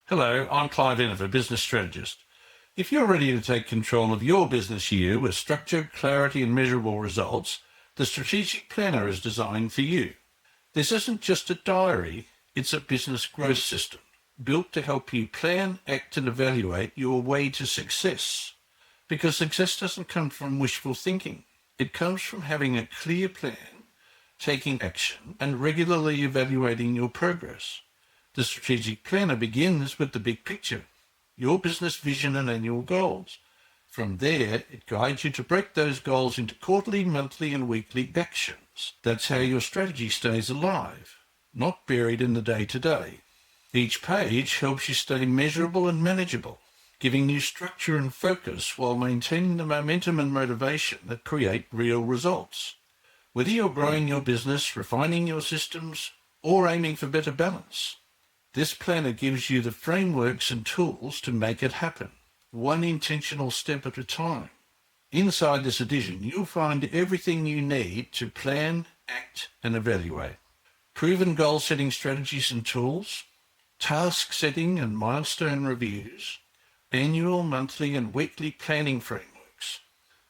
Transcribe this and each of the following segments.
Hello, I'm Clive Enever, business strategist. If you're ready to take control of your business year with structure, clarity, and measurable results, the Strategic Planner is designed for you. This isn't just a diary, it's a business growth system built to help you plan, act, and evaluate your way to success. Because success doesn't come from wishful thinking. It comes from having a clear plan, taking action, and regularly evaluating your progress. The Strategic Planner begins with the big picture, your business vision and annual goals. From there, it guides you to break those goals into quarterly, monthly, and weekly actions. That's how your strategy stays alive, not buried in the day-to-day. Each page helps you stay measurable and manageable, giving you structure and focus while maintaining the momentum and motivation that create real results. Whether you're growing your business, refining your systems, or aiming for better balance, this planner gives you the frameworks and tools to make it happen, one intentional step at a time. Inside this edition, you'll find everything you need to plan, act, and evaluate. Proven goal-setting strategies and tools, task setting and milestone reviews, annual, monthly, and weekly planning frameworks,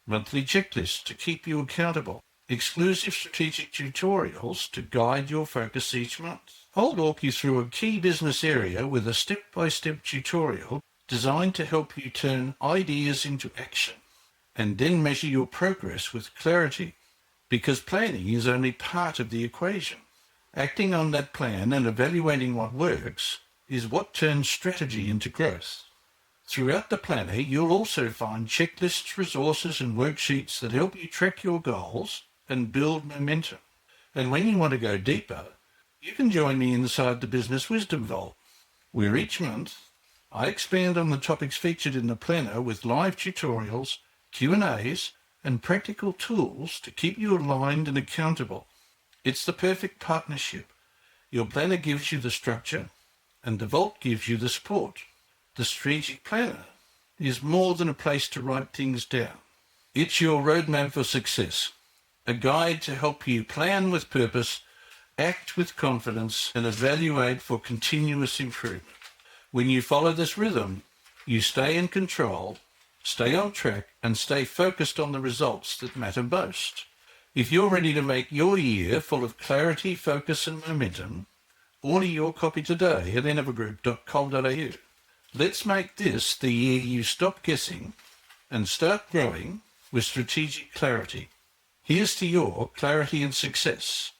monthly checklists to keep you accountable, exclusive strategic tutorials to guide your focus each month. I'll walk you through a key business area with a step-by-step tutorial designed to help you turn ideas into action and then measure your progress with clarity, because planning is only part of the equation. Acting on that plan and evaluating what works is what turns strategy into growth. Throughout the planner, you'll also find checklists, resources, and worksheets that help you track your goals and build momentum. And when you want to go deeper, you can join me inside the Business Wisdom Vault, where each month I expand on the topics featured in the planner with live tutorials, Q&As, and practical tools to keep you aligned and accountable. It's the perfect partnership. Your planner gives you the structure, and the vault gives you the support. The Strategic Planner is more than a place to write things down. It's your roadmap for success, a guide to help you plan with purpose, act with confidence, and evaluate for continuous improvement. When you follow this rhythm, you stay in control, stay on track, and stay focused on the results that matter most. If you're ready to make your year full of clarity, focus, and momentum, order your copy today at enevergroup.com.au. Let's make this the year you stop guessing and start growing with strategic clarity. Here's to your clarity and success.